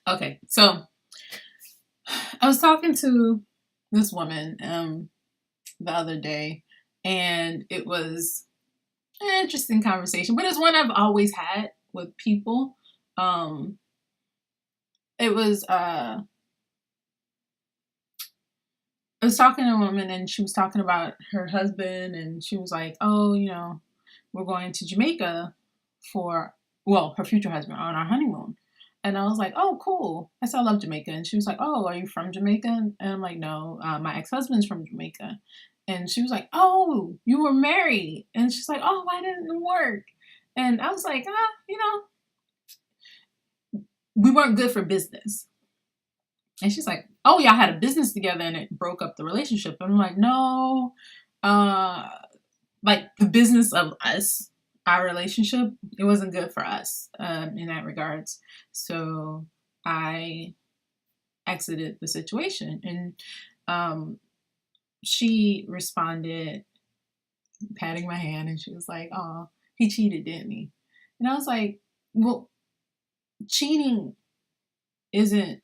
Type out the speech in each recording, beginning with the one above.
Okay, so I was talking to this woman the other day, and it was an interesting conversation, but it's one I've always had with people. Um, it was I was talking to a woman, and she was talking about her husband, and she was like, "Oh, we're going to Jamaica for her future husband on our honeymoon." And I was like, "Oh, cool." I said, "I love Jamaica." And she was like, "Oh, are you from Jamaica?" And I'm like, "No, my ex-husband's from Jamaica." And she was like, "Oh, you were married." And she's like, "Oh, why didn't it work?" And I was like, we weren't good for business. And she's like, "Oh, y'all had a business together and it broke up the relationship." And I'm like, "No, uh, like the business of us, our relationship, it wasn't good for us in that regards." So I exited the situation. And she responded, patting my hand, and she was like, "Oh, he cheated, didn't he?" And I was like, "Well, cheating isn't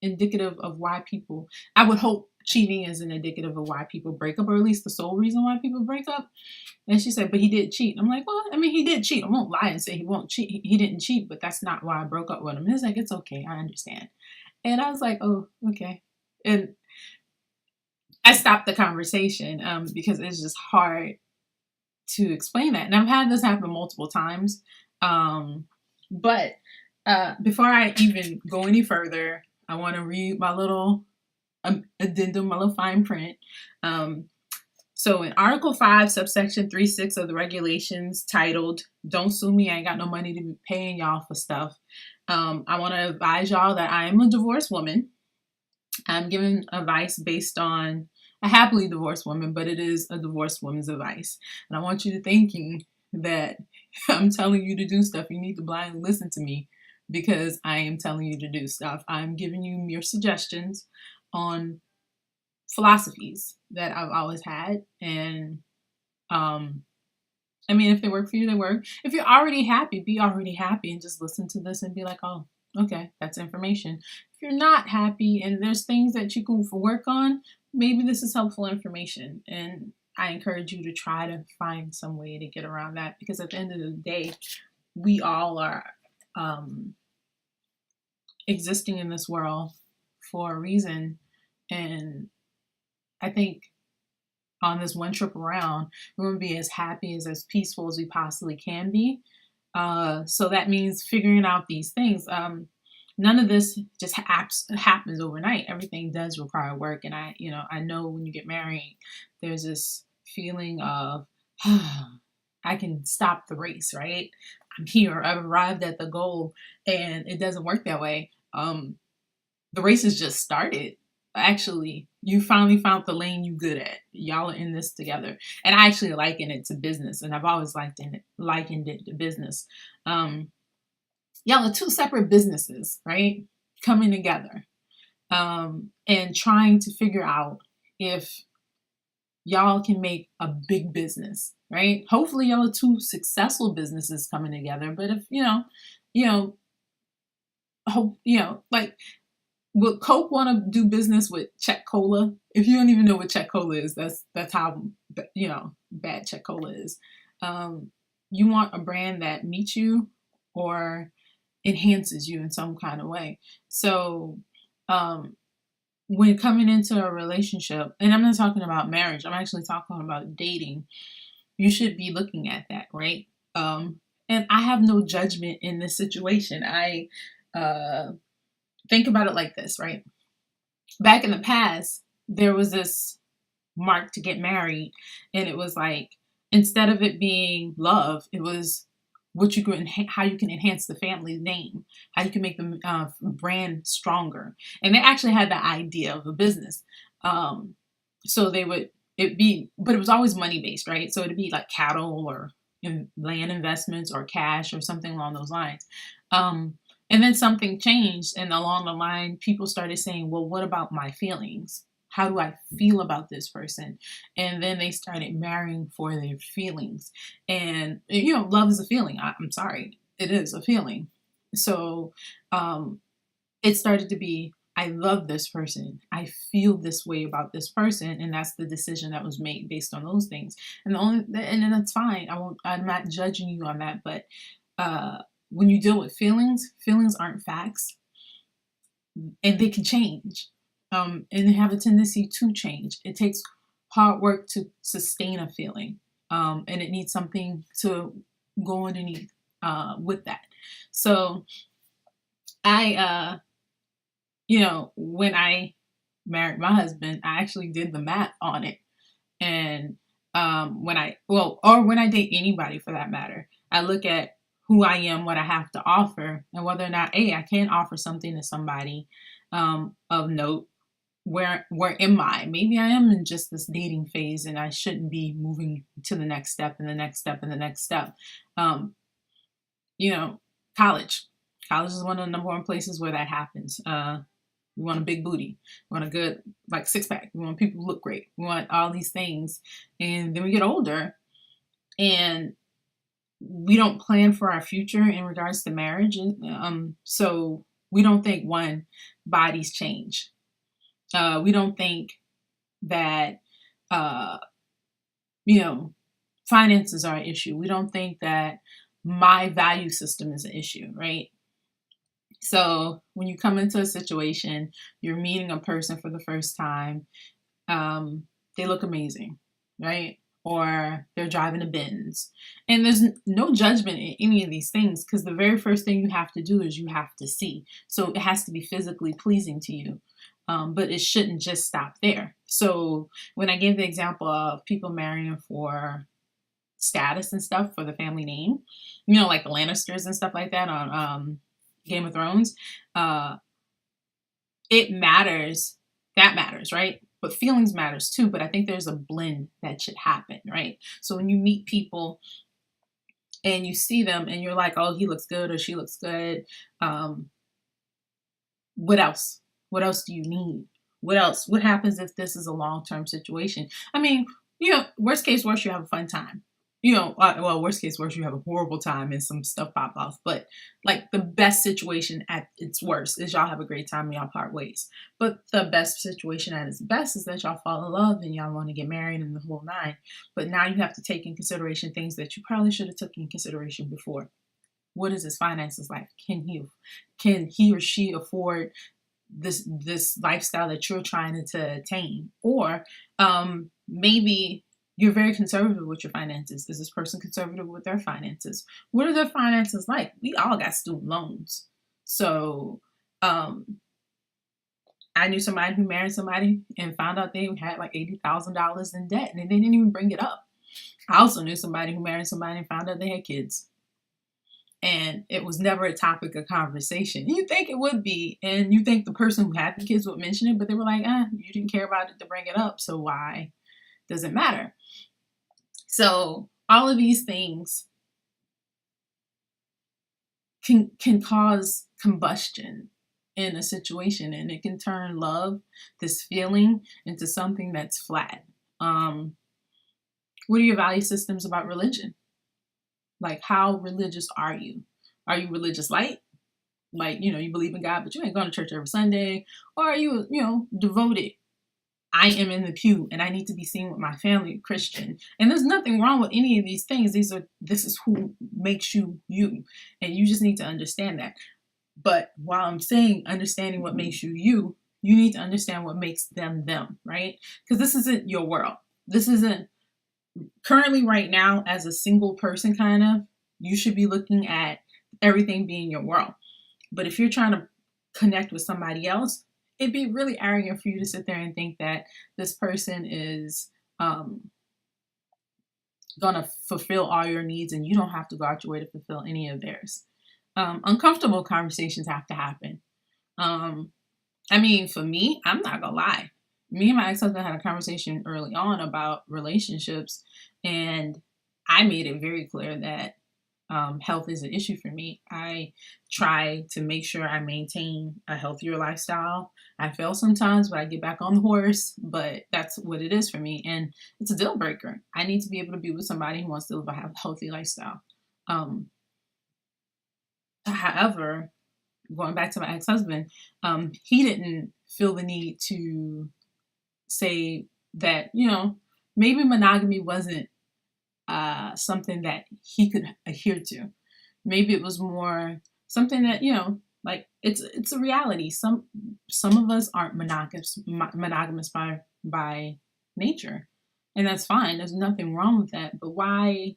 indicative of why people, I would hope cheating isn't indicative of why people break up, or at least the sole reason why people break up." And she said, "But he did cheat." I'm like, "Well, I mean, he did cheat. I won't lie and say he won't cheat. He didn't cheat, but that's not why I broke up with him." And it's like, "It's okay. I understand." And I was like, "Oh, okay." And I stopped the conversation because it's just hard to explain that. And I've had this happen multiple times. But before I even go any further, I want to read my little addendum, my little fine print. So in Article 5, subsection 3.6 of the regulations titled, "Don't sue me, I ain't got no money to be paying y'all for stuff." I want to advise y'all that I am a divorced woman. I'm giving advice based on a happily divorced woman, but it is a divorced woman's advice. And I want you to thinking that I'm telling you to do stuff. You need to blindly listen to me because I am telling you to do stuff. I'm giving you mere suggestions on philosophies that I've always had. And I mean, if they work for you, they work. If you're already happy, be already happy and just listen to this and be like, "Oh, okay, that's information." If you're not happy and there's things that you can work on, maybe this is helpful information. And I encourage you to try to find some way to get around that, because at the end of the day, we all are existing in this world for a reason. And I think on this one trip around, we want to be as happy, as peaceful as we possibly can be. So that means figuring out these things. None of this just happens overnight. Everything does require work. And I know when you get married, there's this feeling of, I can stop the race, right? I'm here. I've arrived at the goal, and it doesn't work that way. The race has just started. Actually, you finally found the lane you good at. Y'all are in this together. And I actually liken it to business, and I've always likened it to business. Y'all are two separate businesses, right? Coming together and trying to figure out if y'all can make a big business, right? Hopefully, y'all are two successful businesses coming together. But if hope like, would Coke want to do business with Czech Cola? If you don't even know what Czech Cola is, that's how bad Czech Cola is. You want a brand that meets you or enhances you in some kind of way. So when coming into a relationship, and I'm not talking about marriage, I'm actually talking about dating, you should be looking at that, right? And I have no judgment in this situation. I think about it like this, right? Back in the past, there was this mark to get married, and it was like, instead of it being love, it was how you can enhance the family name, how you can make the brand stronger. And they actually had the idea of a business. So but it was always money based, right? So it'd be like cattle or land investments or cash or something along those lines. And then something changed, and along the line, people started saying, "Well, what about my feelings? How do I feel about this person?" And then they started marrying for their feelings. And, love is a feeling. I'm sorry. It is a feeling. So it started to be, I love this person. I feel this way about this person. And that's the decision that was made based on those things. And then that's fine. I'm not judging you on that. But when you deal with feelings aren't facts, and they can change. And they have a tendency to change. It takes hard work to sustain a feeling. And it needs something to go underneath with that. So I, when I married my husband, I actually did the math on it. And when I date anybody for that matter, I look at who I am, what I have to offer, and whether or not, I can offer something to somebody of note. Where am I? Maybe I am in just this dating phase and I shouldn't be moving to the next step and the next step and the next step. College. College is one of the number one places where that happens. We want a big booty. We want a good, six pack. We want people to look great. We want all these things. And then we get older and we don't plan for our future in regards to marriage. So we don't think, one, bodies change. We don't think that, finances are an issue. We don't think that my value system is an issue, right? So when you come into a situation, you're meeting a person for the first time, they look amazing, right? Or they're driving a Benz. And there's no judgment in any of these things because the very first thing you have to do is you have to see. So it has to be physically pleasing to you. But it shouldn't just stop there. So when I gave the example of people marrying for status and stuff, for the family name, like the Lannisters and stuff like that on Game of Thrones, it matters. That matters, right? But feelings matters too. But I think there's a blend that should happen, right? So when you meet people and you see them and you're like, oh, he looks good or she looks good. What else? What else do you need? What else? What happens if this is a long-term situation? I mean, worst case worst, you have a fun time. Worst case worst, you have a horrible time and some stuff pop off. But the best situation at its worst is y'all have a great time and y'all part ways. But the best situation at its best is that y'all fall in love and y'all want to get married and the whole nine. But now you have to take in consideration things that you probably should have took in consideration before. What is his finances like? Can he or she afford this lifestyle that you're trying to attain? Or maybe you're very conservative with your finances. Is this person conservative with their finances? What are their finances like? We all got student loans. So I knew somebody who married somebody and found out they had $80,000 in debt and they didn't even bring it up. I also knew somebody who married somebody and found out they had kids. And it was never a topic of conversation. You think it would be, and you think the person who had the kids would mention it, but they were like, you didn't care about it to bring it up, so why does it matter? So all of these things can cause combustion in a situation, and it can turn love, this feeling, into something that's flat. What are your value systems about religion? How religious are you? Are you religious light? You believe in God, but you ain't going to church every Sunday. Or are you, devoted? I am in the pew and I need to be seen with my family, Christian. And there's nothing wrong with any of these things. This is who makes you, you. And you just need to understand that. But while I'm saying understanding what makes you, you need to understand what makes them, right? Because this isn't your world. This isn't currently right now as a single person you should be looking at everything being your world. But if you're trying to connect with somebody else, it'd be really arrogant for you to sit there and think that this person is gonna fulfill all your needs and you don't have to go out your way to fulfill any of theirs. Uncomfortable conversations have to happen. For me, I'm not gonna lie. Me and my ex-husband had a conversation early on about relationships, and I made it very clear that health is an issue for me. I try to make sure I maintain a healthier lifestyle. I fail sometimes, but I get back on the horse, but that's what it is for me. And it's a deal breaker. I need to be able to be with somebody who wants to live a healthy lifestyle. However, going back to my ex-husband, he didn't feel the need to say that, maybe monogamy wasn't something that he could adhere to. Maybe it was more something that, like it's a reality. Some of us aren't monogamous by nature, and that's fine. There's nothing wrong with that. But why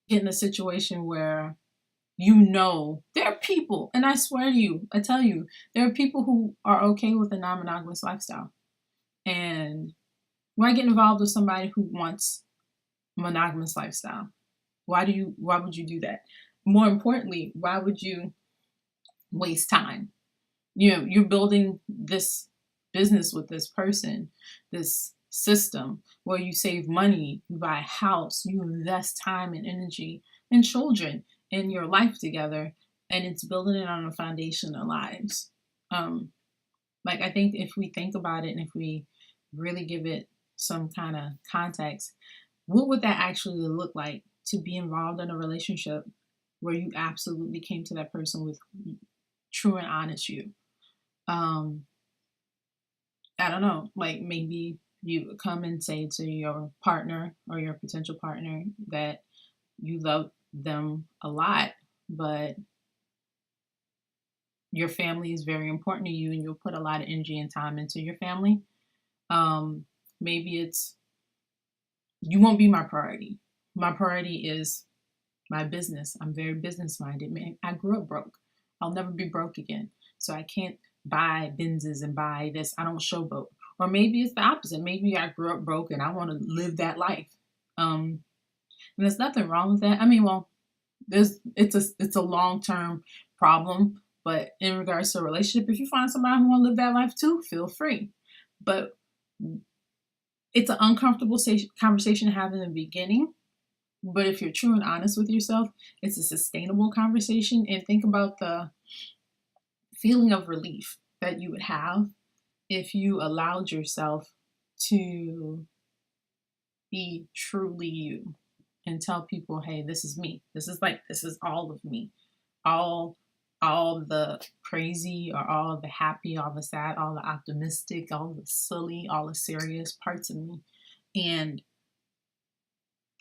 get in a situation where there are people, and I swear to you, I tell you, there are people who are okay with a non-monogamous lifestyle, and why get involved with somebody who wants a monogamous lifestyle? Why would you do that? More importantly, why would you waste time? You're building this business with this person, this system where you save money, you buy a house, you invest time and energy and children in your life together, and it's building it on a foundation of lives. Like, I think if we think about it and if we really give it some kind of context, what would that actually look like to be involved in a relationship where you absolutely came to that person with true and honest you? I don't know, like maybe you would come and say to your partner or your potential partner that you love them a lot, but your family is very important to you and you'll put a lot of energy and time into your family. Maybe it's, you won't be my priority. My priority is my business. I'm very business minded. Man, I grew up broke. I'll never be broke again. So I can't buy Benzes and buy this. I don't showboat. Or maybe it's the opposite. Maybe I grew up broke and I want to live that life. And there's nothing wrong with that. I mean, well, it's a long-term problem, but in regards to a relationship, if you find somebody who want to live that life too, feel free. But it's an uncomfortable conversation to have in the beginning. But if you're true and honest with yourself, it's a sustainable conversation. And think about the feeling of relief that you would have if you allowed yourself to be truly you and tell people, hey, this is me. This is all of me. All the crazy or all the happy, all the sad, all the optimistic, all the silly, all the serious parts of me. And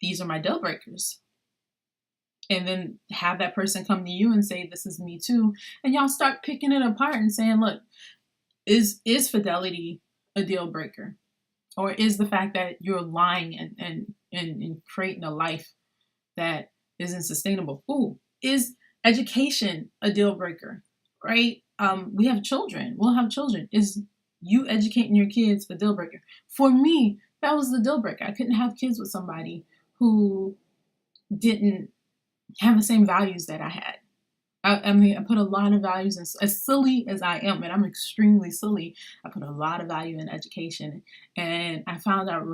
these are my deal breakers. And then have that person come to you and say, this is me too. And y'all start picking it apart and saying, look, is fidelity a deal breaker? Or is the fact that you're lying and creating a life that isn't sustainable? Ooh, is education a deal breaker? Right? We have children. We'll have children. Is you educating your kids a deal breaker? For me, that was the deal breaker. I couldn't have kids with somebody who didn't have the same values that I had. I mean, I put a lot of values in, as silly as I am, and I'm extremely silly. I put a lot of value in education, and I found out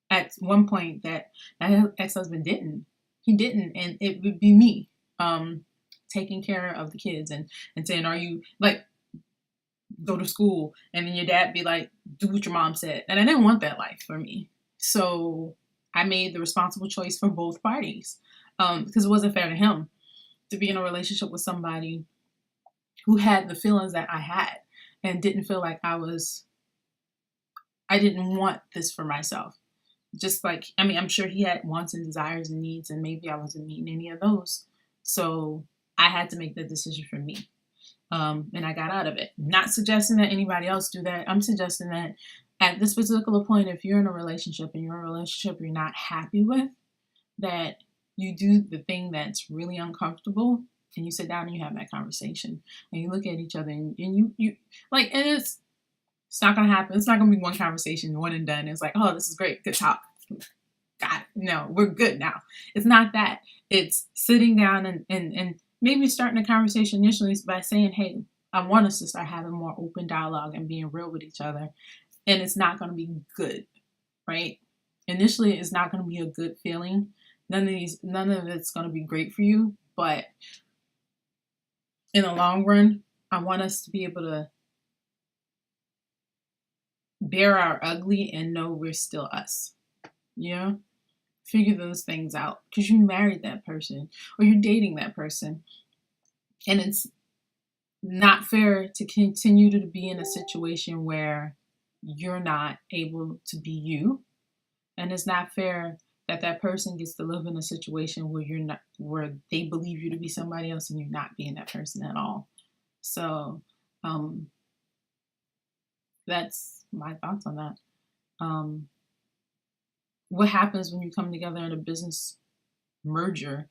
at one point that my ex-husband didn't. He didn't, and it would be me taking care of the kids and saying, are you, like, go to school, and then your dad be like, do what your mom said. And I didn't want that life for me. So I made the responsible choice for both parties because it wasn't fair to him to be in a relationship with somebody who had the feelings that I had and didn't feel like I didn't want this for myself. Just like, I mean, I'm sure he had wants and desires and needs, and maybe I wasn't meeting any of those. So I had to make the decision for me. And I got out of it. Not suggesting that anybody else do that. I'm suggesting that at this particular point, if you're in a relationship and you're in a relationship you're not happy with, that you do the thing that's really uncomfortable and you sit down and you have that conversation and you look at each other and you like, and it's not going to happen. It's not going to be one conversation, one and done. It's like, oh, this is great. Good talk. Got it. No, we're good now. It's not that. It's sitting down and maybe starting a conversation initially by saying, hey, I want us to start having more open dialogue and being real with each other. And it's not going to be good, right? Initially, it's not going to be a good feeling. None of it's going to be great for you. But in the long run, I want us to be able to bear our ugly and know we're still us. Yeah? Figure those things out because you married that person or you're dating that person. And it's not fair to continue to be in a situation where you're not able to be you. And it's not fair that that person gets to live in a situation where you're not, where they believe you to be somebody else and you're not being that person at all. So um, that's my thoughts on that. Um, what happens when you come together in a business merger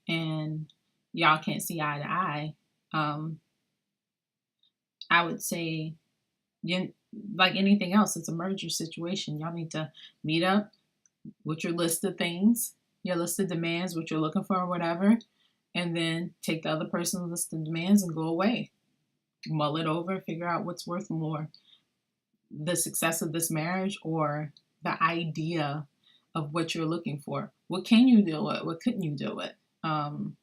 and y'all can't see eye to eye? I would say, you, like anything else, it's a merger situation. Y'all need to meet up with your list of things, your list of demands, what you're looking for, or whatever, and then take the other person's list of demands and go away. Mull it over, figure out what's worth more, the success of this marriage or the idea of what you're looking for. What can you deal with? What couldn't you deal with? I'm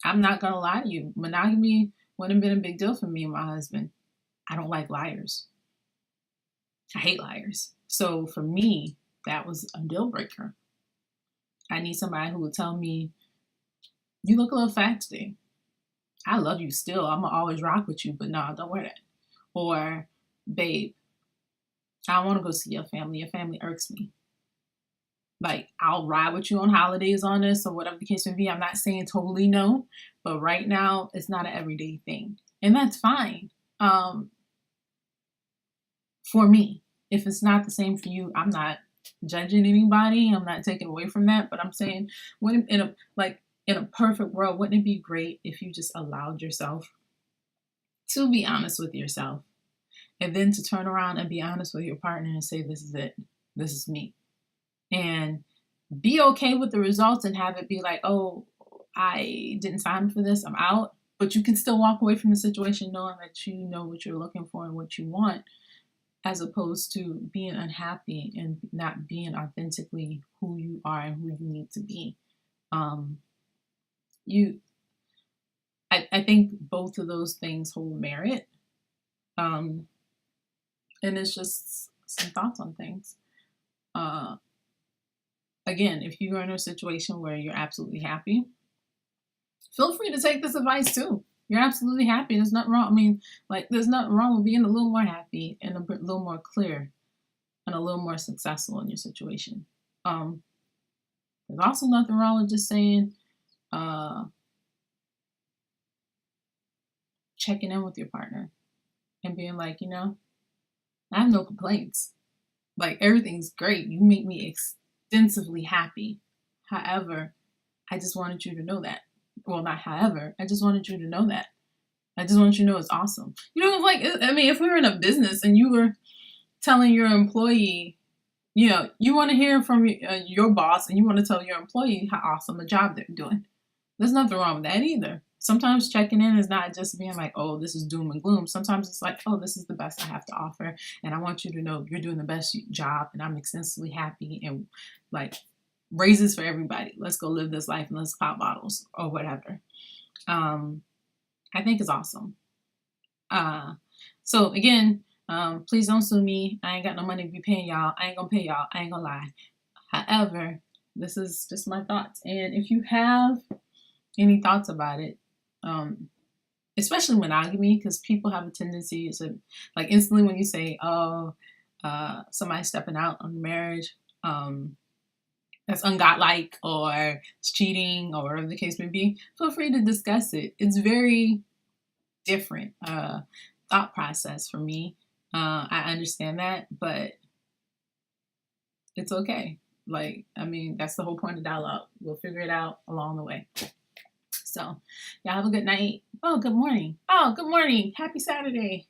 not gonna lie to you. Monogamy wouldn't have been a big deal for me and my husband. I don't like liars. I hate liars. So for me, that was a deal breaker. I need somebody who would tell me, you look a little fat today. I love you still. I'm gonna always rock with you, but no, don't wear that. Or, babe, I don't want to go see your family. Your family irks me. Like, I'll ride with you on holidays on this or whatever the case may be. I'm not saying totally no, but right now it's not an everyday thing. And that's fine. For me, if it's not the same for you, I'm not judging anybody. I'm not taking away from that, but I'm saying when in a perfect world, wouldn't it be great if you just allowed yourself to be honest with yourself and then to turn around and be honest with your partner and say, this is it. This is me. And be okay with the results and have it be like, oh, I didn't sign for this. I'm out. But you can still walk away from the situation knowing that you know what you're looking for and what you want, as opposed to being unhappy and not being authentically who you are and who you need to be. I think both of those things hold merit. And it's just some thoughts on things. Again, if you're in a situation where you're absolutely happy, feel free to take this advice too. You're absolutely happy. There's nothing wrong. I mean, like, there's nothing wrong with being a little more happy and a little more clear and a little more successful in your situation. There's also nothing wrong with just saying, checking in with your partner and being like, I have no complaints. Like, everything's great. You make me extensively happy. However, I just wanted you to know that. Well, not however, I just wanted you to know that. I just want you to know it's awesome. If we were in a business and you were telling your employee, you want to hear from your boss and you want to tell your employee how awesome a job they're doing. There's nothing wrong with that either. Sometimes checking in is not just being like, oh, this is doom and gloom. Sometimes it's like, oh, this is the best I have to offer. And I want you to know you're doing the best job and I'm extensively happy and like raises for everybody. Let's go live this life and let's pop bottles or whatever. I think it's awesome. So again, please don't sue me. I ain't got no money to be paying y'all. I ain't gonna pay y'all. I ain't gonna lie. However, this is just my thoughts. And if you have any thoughts about it, especially monogamy, because people have a tendency to, like, instantly when you say, oh, somebody's stepping out on marriage, that's ungodlike or it's cheating or whatever the case may be, feel free to discuss it. It's very different thought process for me. I understand that, but it's okay. That's the whole point of dialogue. We'll figure it out along the way. So, y'all have a good night. Oh, good morning. Oh, good morning. Happy Saturday.